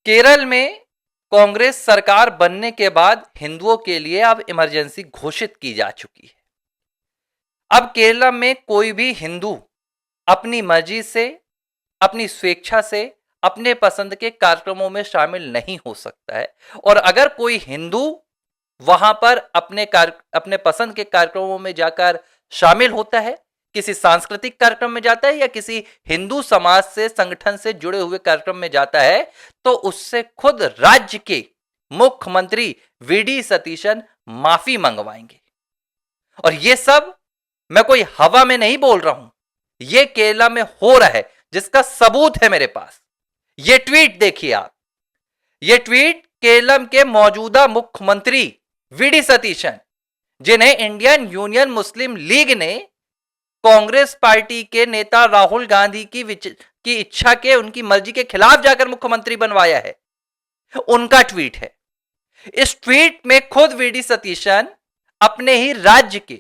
केरल में कांग्रेस सरकार बनने के बाद हिंदुओं के लिए अब इमरजेंसी घोषित की जा चुकी है। अब केरल में कोई भी हिंदू अपनी मर्जी से, अपनी स्वेच्छा से अपने पसंद के कार्यक्रमों में शामिल नहीं हो सकता है। और अगर कोई हिंदू वहां पर अपने पसंद के कार्यक्रमों में जाकर शामिल होता है, किसी सांस्कृतिक कार्यक्रम में जाता है या किसी हिंदू समाज से, संगठन से जुड़े हुए कार्यक्रम में जाता है, तो उससे खुद राज्य के मुख्यमंत्री वीडी सतीशन माफी मंगवाएंगे। और यह सब मैं कोई हवा में नहीं बोल रहा हूं, यह केरला में हो रहा है, जिसका सबूत है मेरे पास। यह ट्वीट देखिए आप। यह ट्वीट केरल के मौजूदा मुख्यमंत्री वीडी सतीशन, जिन्हें इंडियन यूनियन मुस्लिम लीग ने कांग्रेस पार्टी के नेता राहुल गांधी की इच्छा के, उनकी मर्जी के खिलाफ जाकर मुख्यमंत्री बनवाया है, उनका ट्वीट है। इस ट्वीट में खुद वीडी सतीशन अपने ही राज्य के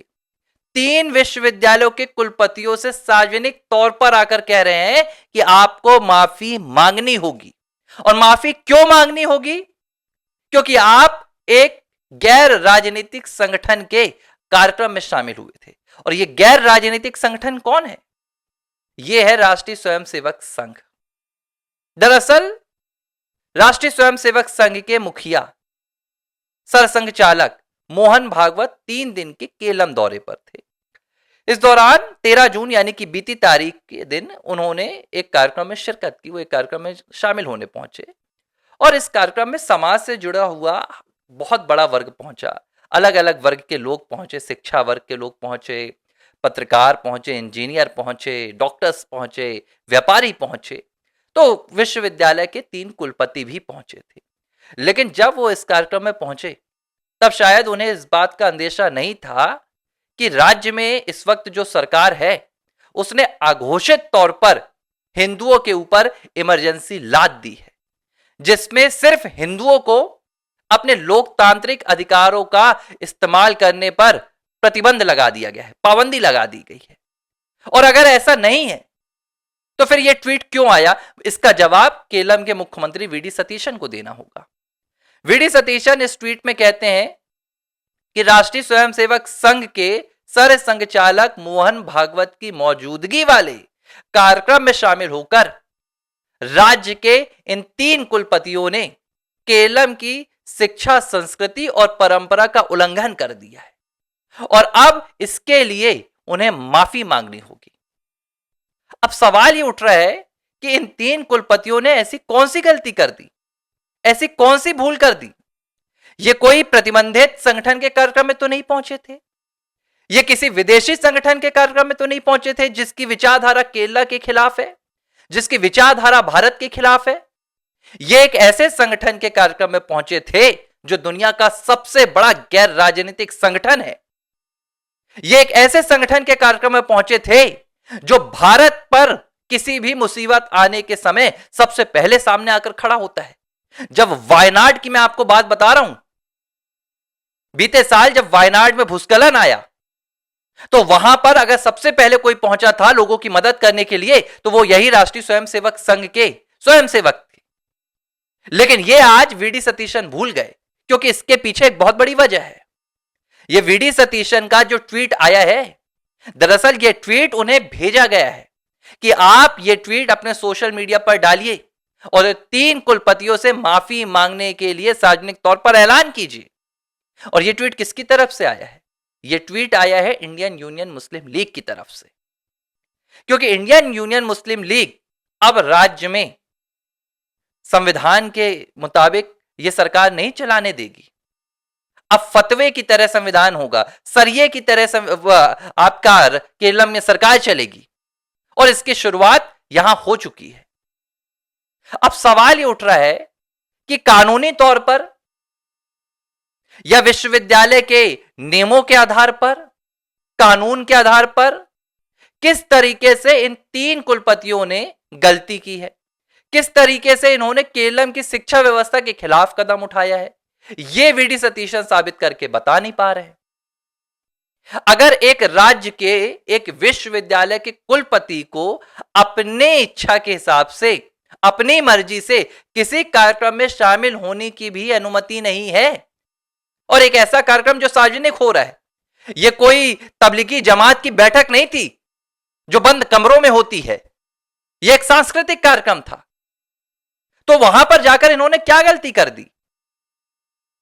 3 विश्वविद्यालयों के कुलपतियों से सार्वजनिक तौर पर आकर कह रहे हैं कि आपको माफी मांगनी होगी। और माफी क्यों मांगनी होगी? क्योंकि आप एक गैर राजनीतिक संगठन के कार्यक्रम में शामिल हुए थे। और यह गैर राजनीतिक संगठन कौन है? यह है राष्ट्रीय स्वयंसेवक संघ। दरअसल राष्ट्रीय स्वयंसेवक संघ के मुखिया, सरसंघ चालक मोहन भागवत 3 दिन के केरल दौरे पर थे। इस दौरान 13 जून यानी कि बीती तारीख के दिन उन्होंने एक कार्यक्रम में शिरकत की। वो एक कार्यक्रम में शामिल होने पहुंचे और इस कार्यक्रम में समाज से जुड़ा हुआ बहुत बड़ा वर्ग पहुंचा। अलग अलग वर्ग के लोग पहुंचे, शिक्षा वर्ग के लोग पहुंचे, पत्रकार पहुंचे, इंजीनियर पहुंचे, डॉक्टर्स पहुंचे, व्यापारी पहुंचे, तो विश्वविद्यालय के 3 कुलपति भी पहुंचे थे। लेकिन जब वो इस कार्यक्रम में पहुंचे, तब शायद उन्हें इस बात का अंदेशा नहीं था कि राज्य में इस वक्त जो सरकार है, उसने अघोषित तौर पर हिंदुओं के ऊपर इमरजेंसी लाद दी है, जिसमें सिर्फ हिंदुओं को अपने लोकतांत्रिक अधिकारों का इस्तेमाल करने पर प्रतिबंध लगा दिया गया है, पाबंदी लगा दी गई है। और अगर ऐसा नहीं है तो फिर यह ट्वीट क्यों आया? इसका जवाब केरल के मुख्यमंत्री वीडी सतीशन को देना होगा। वीडी सतीशन इस ट्वीट में कहते हैं कि राष्ट्रीय स्वयंसेवक संघ के सरसंघ चालक मोहन भागवत की मौजूदगी वाले कार्यक्रम में शामिल होकर राज्य के इन 3 कुलपतियों ने केरल की शिक्षा, संस्कृति और परंपरा का उल्लंघन कर दिया है और अब इसके लिए उन्हें माफी मांगनी होगी। अब सवाल ये उठ रहा है कि इन 3 कुलपतियों ने ऐसी कौन सी गलती कर दी, ऐसी कौन सी भूल कर दी? ये कोई प्रतिबंधित संगठन के कार्यक्रम में तो नहीं पहुंचे थे, ये किसी विदेशी संगठन के कार्यक्रम में तो नहीं पहुंचे थे जिसकी विचारधारा केरल के खिलाफ है, जिसकी विचारधारा भारत के खिलाफ है। ये एक ऐसे संगठन के कार्यक्रम में पहुंचे थे जो दुनिया का सबसे बड़ा गैर राजनीतिक संगठन है। ये एक ऐसे संगठन के कार्यक्रम में पहुंचे थे जो भारत पर किसी भी मुसीबत आने के समय सबसे पहले सामने आकर खड़ा होता है। जब वायनाड की मैं आपको बात बता रहा हूं, बीते साल जब वायनाड में भूस्खलन आया, तो वहां पर अगर सबसे पहले कोई पहुंचा था लोगों की मदद करने के लिए, तो वो यही राष्ट्रीय स्वयंसेवक संघ के स्वयंसेवक थे। लेकिन ये आज वीडी सतीशन भूल गए, क्योंकि इसके पीछे एक बहुत बड़ी वजह है। ये वीडी सतीशन का जो ट्वीट आया है, दरअसल ये ट्वीट उन्हें भेजा गया है कि आप ये ट्वीट अपने सोशल मीडिया पर डालिए और 3 कुलपतियों से माफी मांगने के लिए सार्वजनिक तौर पर ऐलान कीजिए। और ये ट्वीट किसकी तरफ से आया है? ये ट्वीट आया है इंडियन यूनियन मुस्लिम लीग की तरफ से, क्योंकि इंडियन यूनियन मुस्लिम लीग अब राज्य में संविधान के मुताबिक यह सरकार नहीं चलाने देगी। अब फतवे की तरह संविधान होगा, सरिये की तरह आपका केरल में सरकार चलेगी और इसकी शुरुआत यहां हो चुकी है। अब सवाल ये उठ रहा है कि कानूनी तौर पर या विश्वविद्यालय के नियमों के आधार पर, कानून के आधार पर किस तरीके से इन 3 कुलपतियों ने गलती की है, किस तरीके से इन्होंने केरल की शिक्षा व्यवस्था के खिलाफ कदम उठाया है, यह वीडी सतीशन साबित करके बता नहीं पा रहे। अगर एक राज्य के एक विश्वविद्यालय के कुलपति को अपने इच्छा के हिसाब से अपनी मर्जी से किसी कार्यक्रम में शामिल होने की भी अनुमति नहीं है। और एक ऐसा कार्यक्रम जो सार्वजनिक हो रहा है, यह कोई तबलीगी जमात की बैठक नहीं थी जो बंद कमरों में होती है, यह एक सांस्कृतिक कार्यक्रम था। तो वहां पर जाकर इन्होंने क्या गलती कर दी?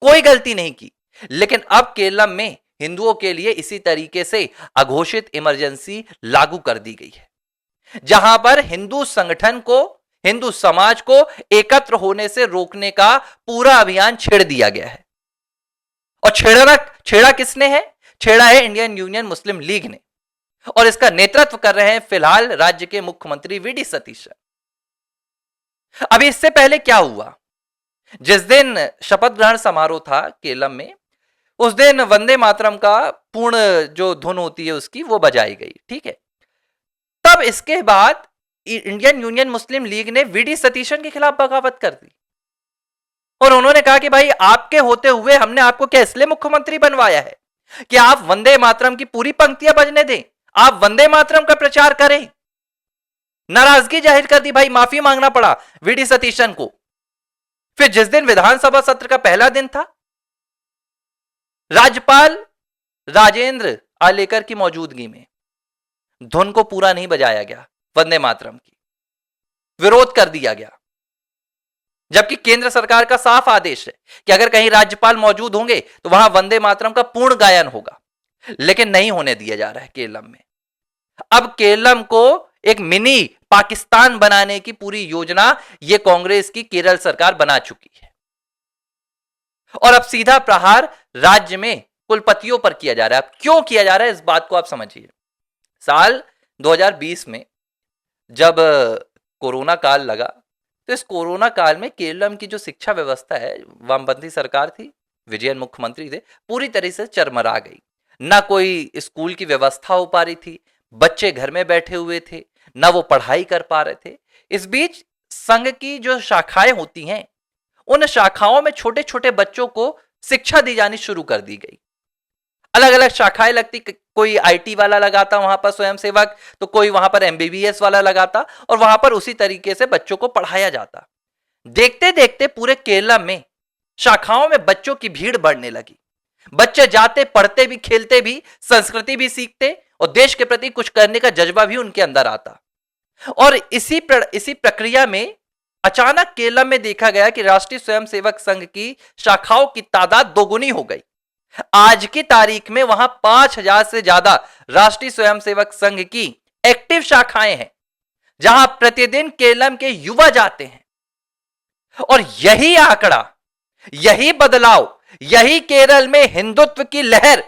कोई गलती नहीं की। लेकिन अब केरलम में हिंदुओं के लिए इसी तरीके से अघोषित इमरजेंसी लागू कर दी गई है, जहां पर हिंदू संगठन को, हिंदू समाज को एकत्र होने से रोकने का पूरा अभियान छेड़ दिया गया है। और छेड़ा किसने है? छेड़ा है इंडियन यूनियन मुस्लिम लीग ने, और इसका नेतृत्व कर रहे हैं फिलहाल राज्य के मुख्यमंत्री वी डी सतीश। अभी इससे पहले क्या हुआ? जिस दिन शपथ ग्रहण समारोह था केरलम में, उस दिन वंदे मातरम का पूर्ण जो धुन होती है उसकी वो बजाई गई, ठीक है। तब इसके बाद इंडियन यूनियन मुस्लिम लीग ने वी डी सतीशन के खिलाफ बगावत कर दी और उन्होंने कहा कि भाई आपके होते हुए हमने आपको क्या इसलिए मुख्यमंत्री बनवाया है कि आप वंदे मातरम की पूरी पंक्तियां बजने दें, आप वंदे मातरम का प्रचार करें। नाराजगी जाहिर कर दी भाई, माफी मांगना पड़ा वी डी सतीशन को। फिर जिस दिन विधानसभा सत्र का पहला दिन था, राज्यपाल राजेंद्र आलेकर की मौजूदगी में धुन को पूरा नहीं बजाया गया, वंदे मातरम की विरोध कर दिया गया, जबकि केंद्र सरकार का साफ आदेश है कि अगर कहीं राज्यपाल मौजूद होंगे तो वहां वंदे मातरम का पूर्ण गायन होगा। लेकिन नहीं होने दिया जा रहा है केरलम में। अब केरलम को एक मिनी पाकिस्तान बनाने की पूरी योजना यह कांग्रेस की केरल सरकार बना चुकी है, और अब सीधा प्रहार राज्य में कुलपतियों पर किया जा रहा है। अब क्यों किया जा रहा है इस बात को आप समझिए। साल 2020 में जब कोरोना काल लगा, तो इस कोरोना काल में केरलम की जो शिक्षा व्यवस्था है, वामपंथी सरकार थी, विजयन मुख्यमंत्री थे, पूरी तरह से चरमरा गई। ना कोई स्कूल की व्यवस्था हो पा रही थी, बच्चे घर में बैठे हुए थे, ना वो पढ़ाई कर पा रहे थे। इस बीच संघ की जो शाखाएं होती हैं, उन शाखाओं में छोटे छोटे बच्चों को शिक्षा दी जानी शुरू कर दी गई। अलग अलग शाखाएं लगती, कोई आईटी वाला लगाता वहां पर स्वयंसेवक, तो कोई वहां पर एमबीबीएस वाला लगाता, और वहां पर उसी तरीके से बच्चों को पढ़ाया जाता। देखते देखते पूरे केरल में शाखाओं में बच्चों की भीड़ बढ़ने लगी। बच्चे जाते, पढ़ते भी, खेलते भी, संस्कृति भी सीखते, और देश के प्रति कुछ करने का जज्बा भी उनके अंदर आता। और इसी प्रक्रिया में अचानक केरल में देखा गया कि राष्ट्रीय स्वयंसेवक संघ की शाखाओं की तादाद दोगुनी हो गई। आज की तारीख में वहां 5000 से ज्यादा राष्ट्रीय स्वयंसेवक संघ की एक्टिव शाखाएं हैं, जहां प्रतिदिन केरल के युवा जाते हैं। और यही आंकड़ा, यही बदलाव, यही केरल में हिंदुत्व की लहर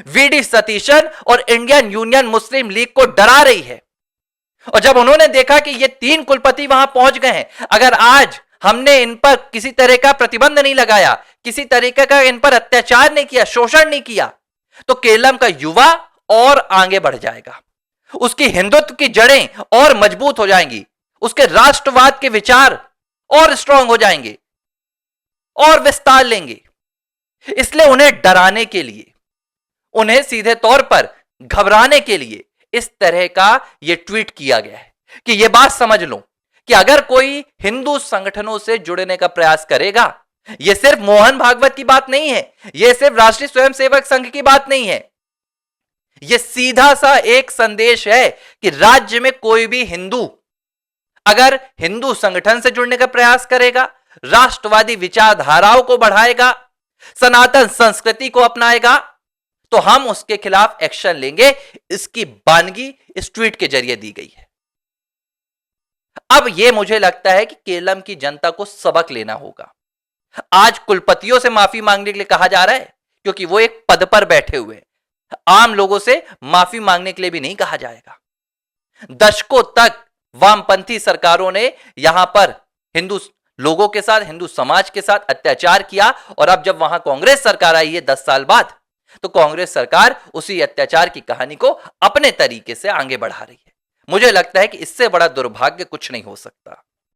वी डी सतीशन और इंडियन यूनियन मुस्लिम लीग को डरा रही है। और जब उन्होंने देखा कि ये 3 कुलपति वहां पहुंच गए हैं, अगर आज हमने इन पर किसी तरह का प्रतिबंध नहीं लगाया, किसी तरीके का इन पर अत्याचार नहीं किया, शोषण नहीं किया, तो केरल का युवा और आगे बढ़ जाएगा, उसकी हिंदुत्व की जड़ें और मजबूत हो जाएंगी, उसके राष्ट्रवाद के विचार और स्ट्रांग हो जाएंगे और विस्तार लेंगे। इसलिए उन्हें डराने के लिए, उन्हें सीधे तौर पर घबराने के लिए इस तरह का यह ट्वीट किया गया है कि यह बात समझ लो कि अगर कोई हिंदू संगठनों से जुड़ने का प्रयास करेगा, यह सिर्फ मोहन भागवत की बात नहीं है, यह सिर्फ राष्ट्रीय स्वयंसेवक संघ की बात नहीं है, यह सीधा सा एक संदेश है कि राज्य में कोई भी हिंदू अगर हिंदू संगठन से जुड़ने का प्रयास करेगा, राष्ट्रवादी विचारधाराओं को बढ़ाएगा, सनातन संस्कृति को अपनाएगा, तो हम उसके खिलाफ एक्शन लेंगे। इसकी बानगी इस ट्वीट के जरिए दी गई है। अब यह मुझे लगता है कि केरल की जनता को सबक लेना होगा। आज कुलपतियों से माफी मांगने के लिए कहा जा रहा है, क्योंकि वो एक पद पर बैठे हुए हैं। आम लोगों से माफी मांगने के लिए भी नहीं कहा जाएगा। दशकों तक वामपंथी सरकारों ने यहां पर हिंदू लोगों के साथ, हिंदू समाज के साथ अत्याचार किया, और अब जब वहां कांग्रेस सरकार आई है 10 साल बाद, तो कांग्रेस सरकार उसी अत्याचार की कहानी को अपने तरीके से आगे बढ़ा रही है। मुझे लगता है कि इससे बड़ा दुर्भाग्य कुछ नहीं हो सकता।